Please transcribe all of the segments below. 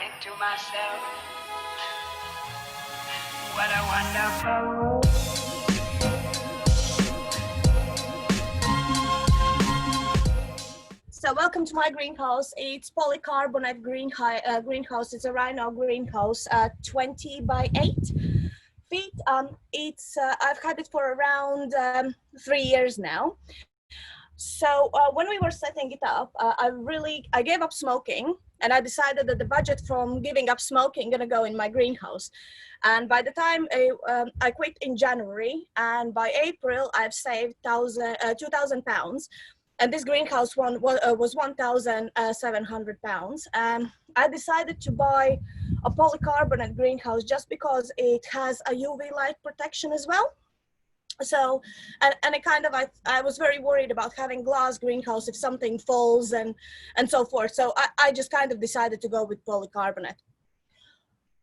into myself. What a wonderful world. So welcome to my greenhouse. It's polycarbonate greenhouse. It's a Rhino greenhouse, 20 by 8 feet. I've had it for around 3 years now. So when we were setting it up, I gave up smoking, and I decided that the budget from giving up smoking gonna go in my greenhouse. And by the time I quit in January, and by April I've saved 2,000 pounds. And this greenhouse one was 1,700 pounds. And I decided to buy a polycarbonate greenhouse just because it has a UV light protection as well. So, and it kind of, I was very worried about having glass greenhouse if something falls and so forth. So I just kind of decided to go with polycarbonate.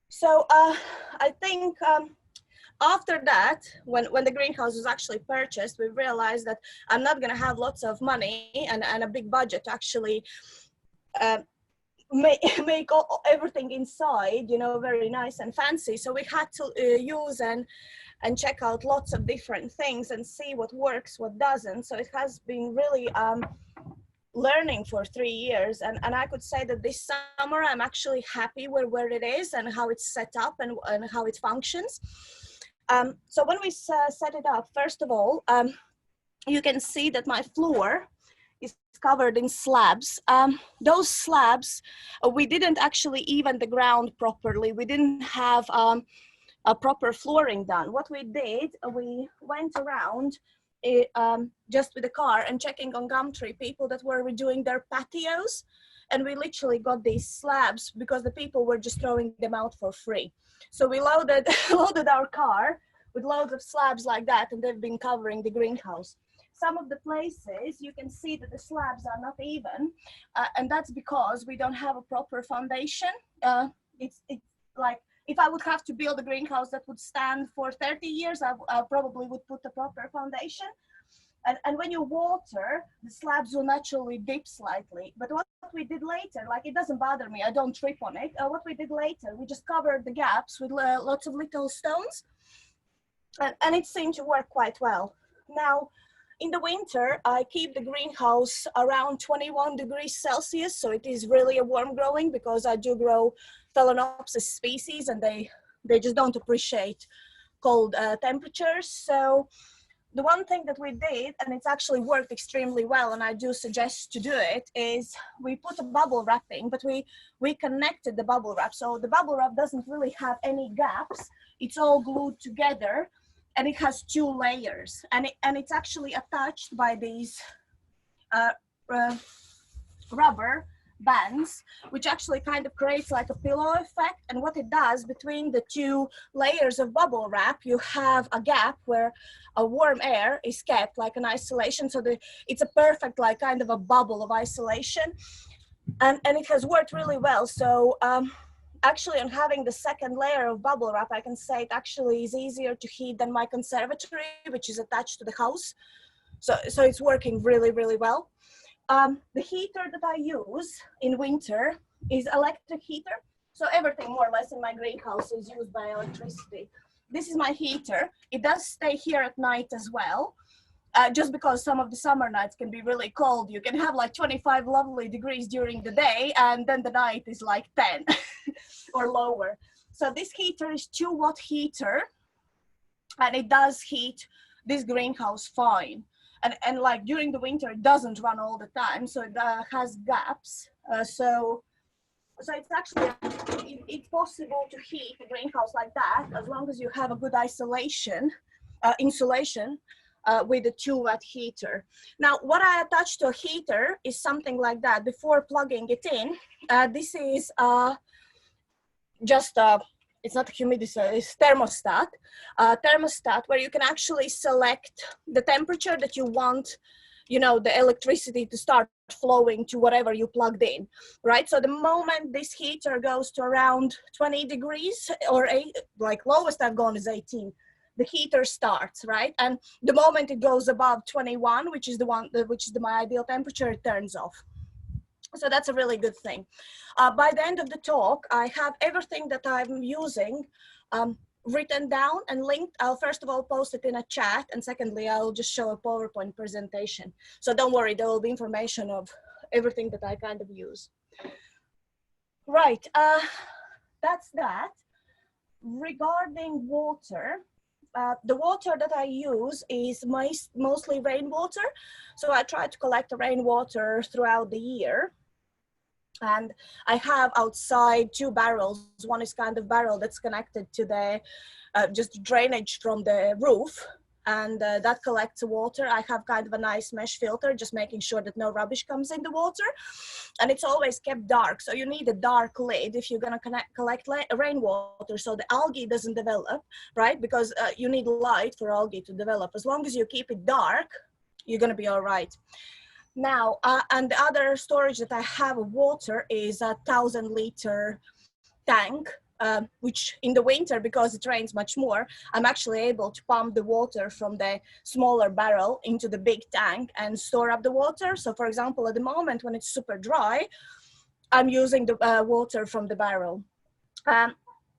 So I think after that, when the greenhouse was actually purchased, we realized that I'm not going to have lots of money and a big budget to actually make everything inside, you know, very nice and fancy. So we had to use and check out lots of different things and see what works, what doesn't. So it has been really learning for 3 years. And I could say that this summer, I'm actually happy where it is and how it's set up and how it functions. So when we set it up, first of all, you can see that my floor is covered in slabs. Those slabs, we didn't actually even the ground properly. We didn't have a proper flooring done. What we did, we went around just with the car and checking on Gumtree people that were redoing their patios, and we literally got these slabs because the people were just throwing them out for free. So we loaded our car with loads of slabs like that, and they've been covering the greenhouse. Some of the places you can see that the slabs are not even, and that's because we don't have a proper foundation. It's like, if I would have to build a greenhouse that would stand for 30 years, I probably would put a proper foundation. And when you water, the slabs will naturally dip slightly. But what we did later, like, it doesn't bother me, I don't trip on it. What we did later, we just covered the gaps with lots of little stones. And it seemed to work quite well. Now, in the winter, I keep the greenhouse around 21 degrees Celsius. So it is really a warm growing because I do grow Phalaenopsis species and they just don't appreciate cold temperatures. So the one thing that we did, and it's actually worked extremely well, and I do suggest to do it, is we put a bubble wrapping, but we connected the bubble wrap. So the bubble wrap doesn't really have any gaps. It's all glued together, and it has 2 layers, and it's actually attached by these rubber bands, which actually kind of creates like a pillow effect. And what it does, between the 2 layers of bubble wrap, you have a gap where a warm air is kept, like an isolation. So it's a perfect, like, kind of a bubble of isolation, and it has worked really well. So actually, on having the 2nd layer of bubble wrap, I can say it actually is easier to heat than my conservatory, which is attached to the house. So it's working really, really well. The heater that I use in winter is electric heater. So everything more or less in my greenhouse is used by electricity. This is my heater. It does stay here at night as well. Just because some of the summer nights can be really cold. You can have like 25 lovely degrees during the day, and then the night is like 10 or lower. So this heater is 2-watt heater, and it does heat this greenhouse fine. And like during the winter, it doesn't run all the time, so it has gaps. So it's actually, it's possible to heat a greenhouse like that as long as you have a good insulation with a 2-watt heater. Now, what I attach to a heater is something like that. Before plugging it in, this is just it's not a humidifier, it's thermostat. Thermostat where you can actually select the temperature that you want, you know, the electricity to start flowing to whatever you plugged in, right? So the moment this heater goes to around 20 degrees, or like lowest I've gone is 18, the heater starts, right? And the moment it goes above 21, which is my ideal temperature, it turns off. So that's a really good thing. By the end of the talk, I have everything that I'm using written down and linked. I'll first of all post it in a chat, and secondly, I'll just show a PowerPoint presentation. So don't worry, there will be information of everything that I kind of use. Right, that's that. Regarding water, the water that I use is mostly rainwater. So I try to collect the rainwater throughout the year. And I have outside 2 barrels. One is kind of barrel that's connected to the just drainage from the roof, and that collects water. I have kind of a nice mesh filter, just making sure that no rubbish comes in the water. And it's always kept dark. So you need a dark lid if you're gonna collect rainwater so the algae doesn't develop, right? Because you need light for algae to develop. As long as you keep it dark, you're gonna be all right. Now, and the other storage that I have of water is a 1,000-liter tank, which in the winter, because it rains much more, I'm actually able to pump the water from the smaller barrel into the big tank and store up the water. So for example, at the moment when it's super dry, I'm using the water from the barrel.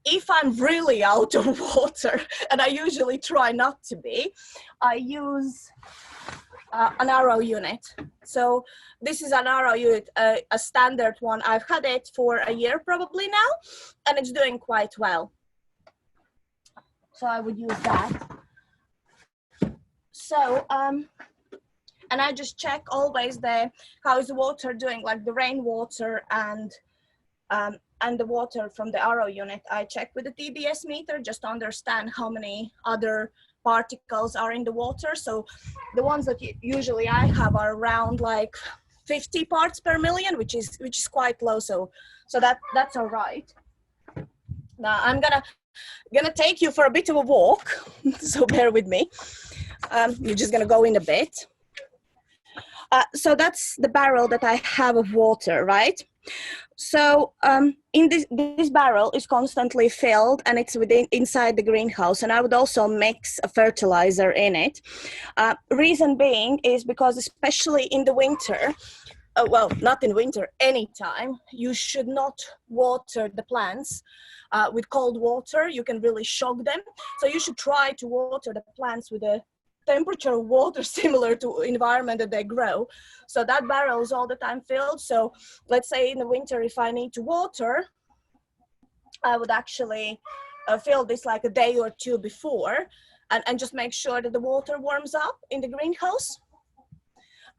If I'm really out of water, and I usually try not to be, I use an RO unit. So this is an RO unit, a standard one. I've had it for a year probably now, and it's doing quite well. So I would use that. So, and I just check always how is the water doing, like the rainwater and the water from the RO unit. I check with the TDS meter just to understand how many other particles are in the water. So the ones that usually I have are around like 50 parts per million, which is quite low. So that's all right. Now I'm gonna take you for a bit of a walk. So bear with me. You're just gonna go in a bit. So that's the barrel that I have of water, right? So in this barrel is constantly filled, and it's inside the greenhouse, and I would also mix a fertilizer in it. Reason being is because especially in the winter, well, not in winter, anytime, you should not water the plants with cold water. You can really shock them. So you should try to water the plants with a temperature of water similar to environment that they grow. So that barrel is all the time filled. So let's say in the winter, if I need to water, I would actually fill this like a day or two before, and just make sure that the water warms up in the greenhouse.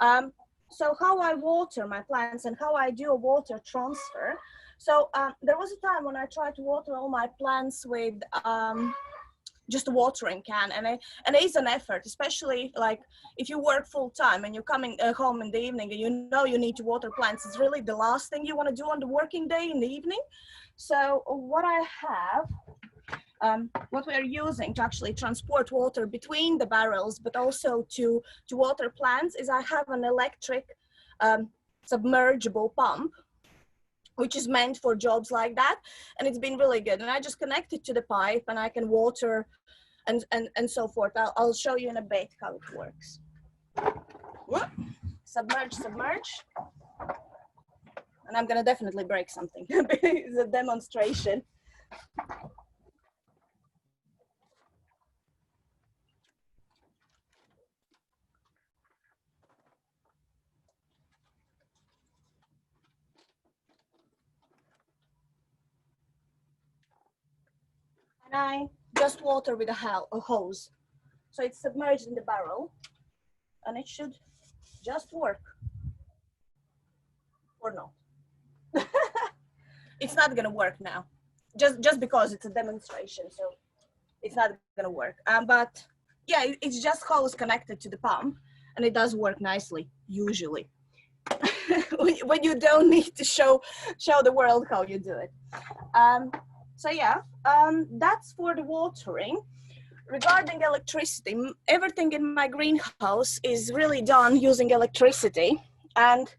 So how I water my plants and how I do a water transfer. So there was a time when I tried to water all my plants with just a watering can, and it is an effort, especially like if you work full time and you're coming home in the evening and you know you need to water plants. It's really the last thing you want to do on the working day in the evening. So what I have, what we're using to actually transport water between the barrels, but also to water plants, is I have an electric submersible pump, which is meant for jobs like that, and it's been really good. And I just connect it to the pipe, and I can water and so forth. I'll show you in a bit how it works. Whoop. Submerge. And I'm gonna definitely break something. It's a demonstration. And I just water with a hose. So it's submerged in the barrel, and it should just work. Or not. It's not gonna work now, just because it's a demonstration, so it's not gonna work. But yeah, it's just hose connected to the pump, and it does work nicely, usually. When you don't need to show the world how you do it. So yeah, that's for the watering. Regarding electricity, everything in my greenhouse is really done using electricity, and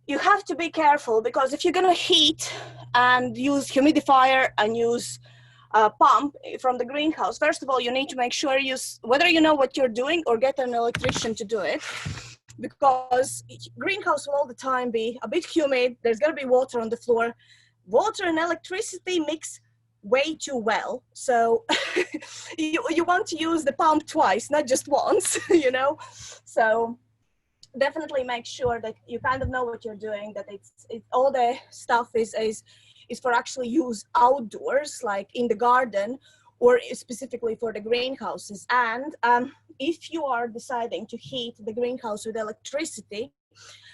you have to be careful, because if you're gonna heat and use humidifier and use a pump from the greenhouse, first of all, you need to make sure whether you know what you're doing or get an electrician to do it. because greenhouse will all the time be a bit humid. There's going to be water on the floor. Water and electricity mix way too well. So you want to use the pump twice, not just once, you know? So definitely make sure that you kind of know what you're doing, that all the stuff is for actually use outdoors, like in the garden, or specifically for the greenhouses. And if you are deciding to heat the greenhouse with electricity,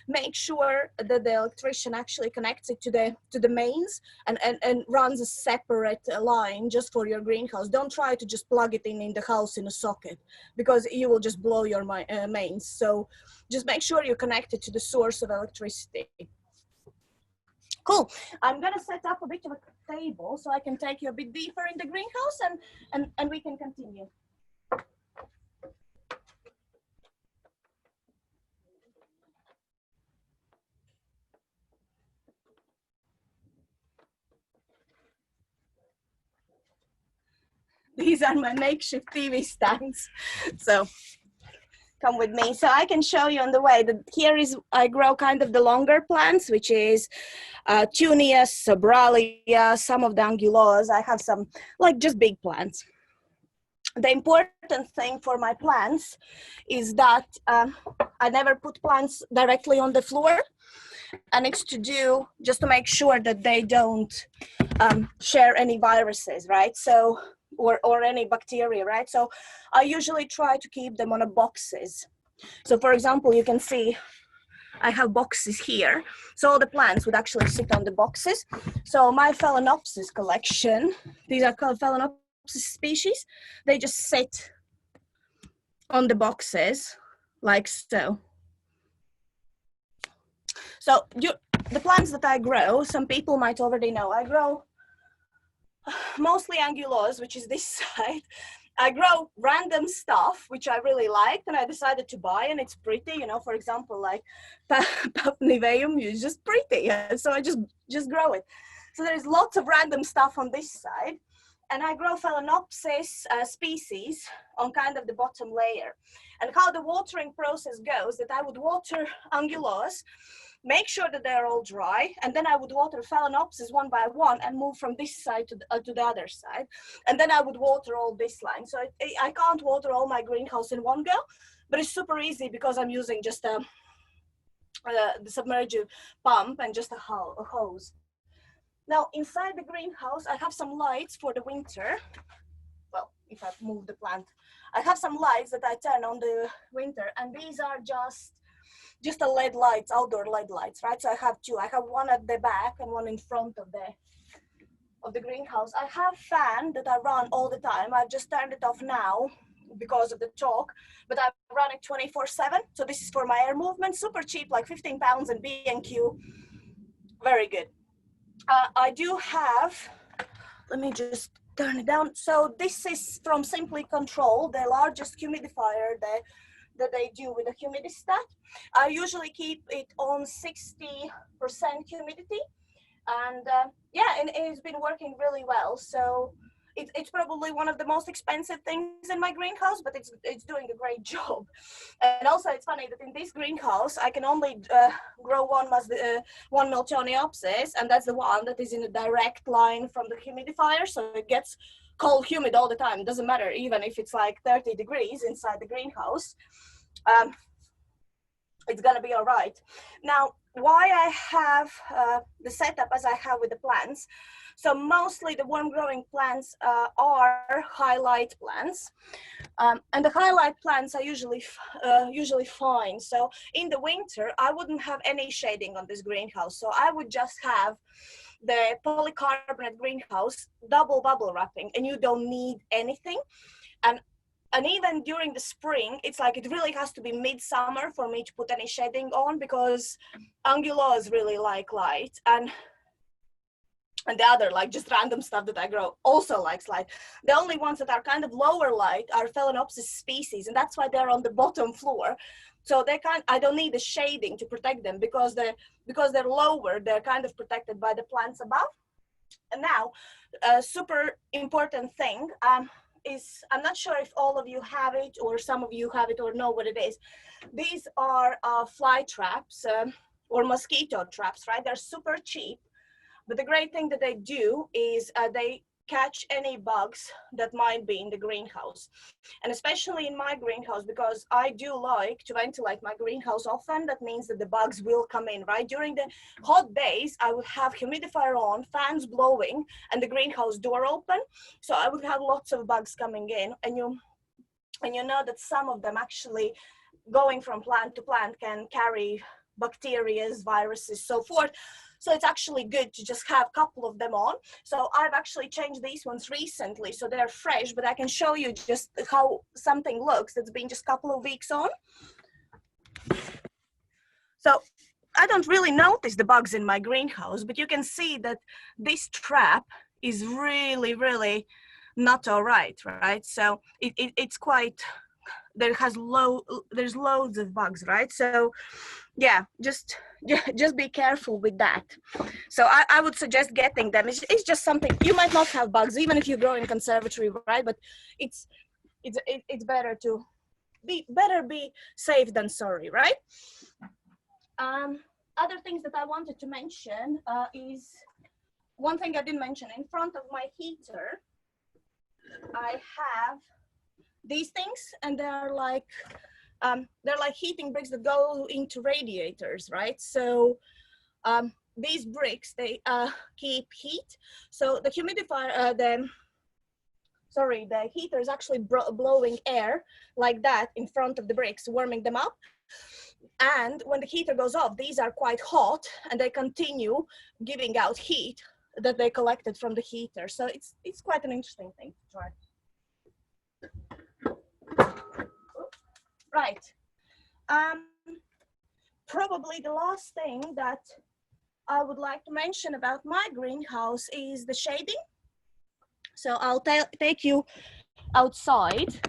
make sure that the electrician actually connects it to the mains and runs a separate line just for your greenhouse. Don't try to just plug it in the house in a socket, because you will just blow your mains. So just make sure you connect it to the source of electricity. Cool. I'm gonna set up a bit of a table so I can take you a bit deeper in the greenhouse, and we can continue. These are my makeshift TV stands. So come with me. So I can show you on the way that here is, I grow kind of the longer plants, which is Tunias, Sobralia, some of the Anguillas. I have some like just big plants. The important thing for my plants is that I never put plants directly on the floor, and it's to do just to make sure that they don't share any viruses, right? So or any bacteria, right? So I usually try to keep them on a boxes. So for example, you can see I have boxes here. So all the plants would actually sit on the boxes. So my Phalaenopsis collection, these are called Phalaenopsis species. They just sit on the boxes like so. So the plants that I grow, some people might already know, I grow mostly Anguillas, which is this side. I grow random stuff, which I really liked, and I decided to buy, and it's pretty, you know, for example, like Papniveum is just pretty, so I just grow it. So there's lots of random stuff on this side, and I grow Phalaenopsis species on kind of the bottom layer. And how the watering process goes, that I would water Anguillas, make sure that they're all dry, and then I would water Phalaenopsis one by one and move from this side to the other side. And then I would water all this line. So I can't water all my greenhouse in one go, but it's super easy because I'm using just the submersible pump and just a hose. Now inside the greenhouse, I have some lights for the winter. Well, if I move the plant, I have some lights that I turn on the winter, and these are just the LED lights, outdoor LED lights, right? So I have two. I have one at the back and one in front of the greenhouse. I have a fan that I run all the time. I've just turned it off now because of the talk, but I run it 24/7. So this is for my air movement, super cheap, like 15 pounds in B&Q, very good. I do have, let me just turn it down. So this is from Simply Control, the largest humidifier that they do with a humidistat. I usually keep it on 60% humidity, and yeah, and it's been working really well. So it's probably one of the most expensive things in my greenhouse, but it's doing a great job. And also it's funny that in this greenhouse, I can only grow one Miltoniopsis, and that's the one that is in a direct line from the humidifier. So it gets cold, humid all the time. It doesn't matter, even if it's like 30 degrees inside the greenhouse. It's gonna be all right. Now, why I have the setup as I have with the plants. So mostly the warm growing plants are highlight plants. And the highlight plants are usually fine. So in the winter, I wouldn't have any shading on this greenhouse. So I would just have the polycarbonate greenhouse double bubble wrapping, and you don't need anything. And even during the spring, it's like it really has to be midsummer for me to put any shading on, because Anguillas really like light, and the other like just random stuff that I grow also likes light. The only ones that are kind of lower light are Phalaenopsis species, and that's why they're on the bottom floor. So I don't need the shading to protect them, because they're lower, they're kind of protected by the plants above. And now, a super important thing, is, I'm not sure if all of you have it or some of you have it or know what it is. These are fly traps or mosquito traps, right? They're super cheap. But the great thing that they do is they catch any bugs that might be in the greenhouse. And especially in my greenhouse, because I do like to ventilate my greenhouse often, that means that the bugs will come in, right? During the hot days, I would have humidifier on, fans blowing, and the greenhouse door open. So I would have lots of bugs coming in. And you know that some of them actually going from plant to plant can carry bacteria, viruses, so forth. So it's actually good to just have a couple of them on. So I've actually changed these ones recently, so they're fresh, but I can show you just how something looks that's been just a couple of weeks on. So I don't really notice the bugs in my greenhouse, but you can see that this trap is really, really not all right, right? So it's quite, there's loads of bugs, right? So yeah, just be careful with that. So I would suggest getting them. It's just something, you might not have bugs even if you grow in conservatory, right? But it's better to be safe than sorry, right? Other things that I wanted to mention is one thing I didn't mention. In front of my heater, I have these things, and they're like heating bricks that go into radiators, right? So these bricks, they keep heat. So the humidifier, the heater is actually blowing air like that in front of the bricks, warming them up. And when the heater goes off, these are quite hot and they continue giving out heat that they collected from the heater. So it's quite an interesting thing to try. Right. Probably the last thing that I would like to mention about my greenhouse is the shading. So I'll take you outside.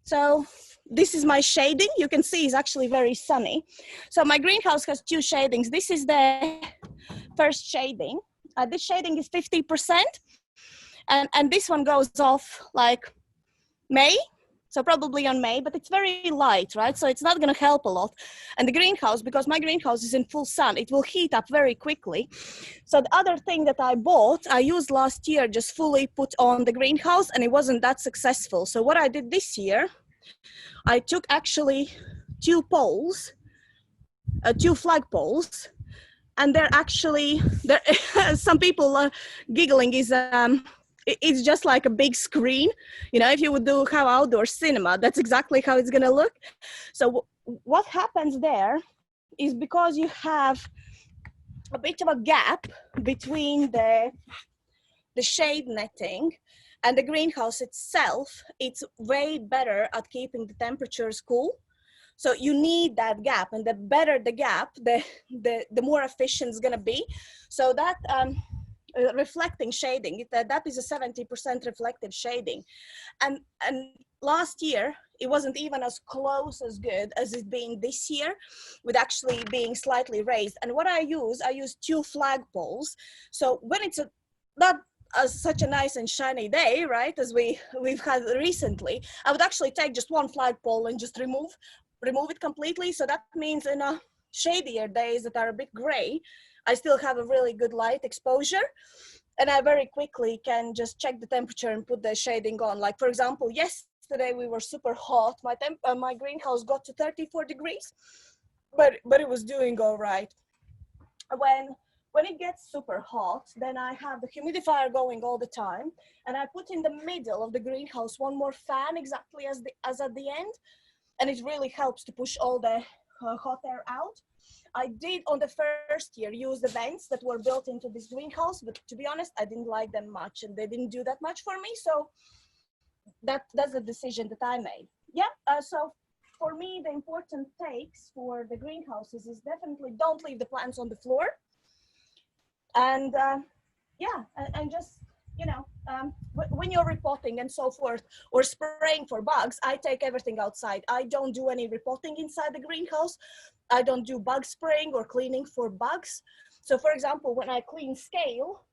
So this is my shading. You can see it's actually very sunny. So my greenhouse has two shadings. This is the first shading. This shading is 50%. And this one goes off like May. So probably on May, but it's very light, right? So it's not gonna help a lot. And the greenhouse, because my greenhouse is in full sun, it will heat up very quickly. So the other thing that I bought, I used last year, just fully put on the greenhouse, and it wasn't that successful. So what I did this year, I took actually two poles, two flag poles, and they're actually, some people giggling is, it's just like a big screen. You know, if you would do how outdoor cinema, that's exactly how it's gonna look. So what happens there is, because you have a bit of a gap between the shade netting and the greenhouse itself, it's way better at keeping the temperatures cool. So you need that gap, and the better the gap, the more efficient it's gonna be. So that, reflecting shading, that is a 70% reflective shading, and last year it wasn't even as close as good as it's been this year, with actually being slightly raised. And what I use two flag poles. So when it's not such a nice and shiny day, right, as we've had recently, I would actually take just one flag pole and just remove it completely. So that means in a shadier days that are a bit gray, I still have a really good light exposure, and I very quickly can just check the temperature and put the shading on. Like, for example, yesterday we were super hot. My greenhouse got to 34 degrees, but it was doing all right. When it gets super hot, then I have the humidifier going all the time, and I put in the middle of the greenhouse one more fan, exactly as at the end, and it really helps to push all the hot air out. I did on the first year use the vents that were built into this greenhouse, but to be honest, I didn't like them much, and they didn't do that much for me. So that's the decision that I made. Yeah. So for me, the important takes for the greenhouses is definitely don't leave the plants on the floor, and yeah, and just, you know, when you're repotting and so forth, or spraying for bugs, I take everything outside. I don't do any repotting inside the greenhouse. I don't do bug spraying or cleaning for bugs. So for example, when I clean scale,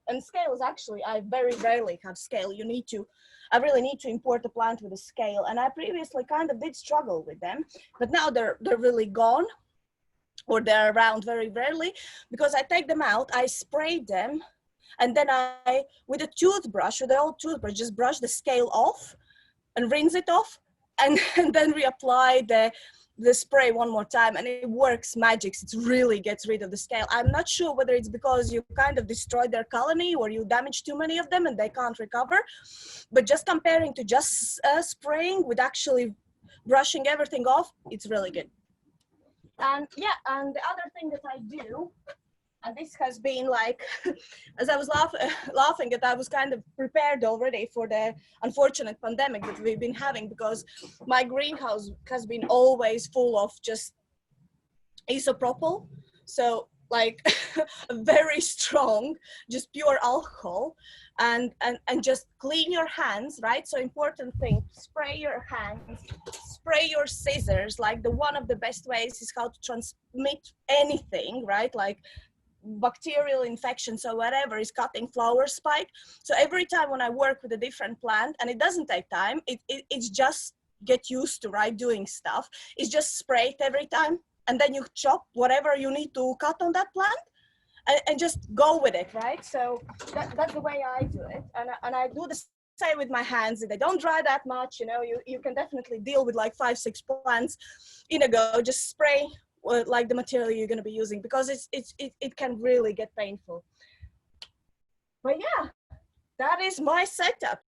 and scales, actually, I very rarely have scale. I really need to import a plant with a scale. And I previously kind of did struggle with them, but now they're really gone, or they're around very rarely, because I take them out, I spray them, and then I, with a toothbrush, with an old toothbrush, just brush the scale off and rinse it off, and then reapply the spray one more time, and it works magic. It really gets rid of the scale. I'm not sure whether it's because you kind of destroyed their colony or you damaged too many of them and they can't recover, but just comparing to just spraying with actually brushing everything off, it's really good. And yeah, and the other thing that I do, and this has been like, as I was laughing that I was kind of prepared already for the unfortunate pandemic that we've been having, because my greenhouse has been always full of just isopropyl. So like very strong, just pure alcohol, and just clean your hands, right? So important thing, spray your hands, spray your scissors. Like one of the best ways is how to transmit anything, right? Like bacterial infections or whatever is cutting flower spike. So every time when I work with a different plant, and it doesn't take time, it's just get used to, right, doing stuff, it's just spray it every time, and then you chop whatever you need to cut on that plant, and just go with it, right? So that's the way I do it, and I do the same with my hands. They don't dry that much, you know. You can definitely deal with like 5-6 plants in a go. Just spray like the material you're going to be using, because it can really get painful. But yeah, that is my setup.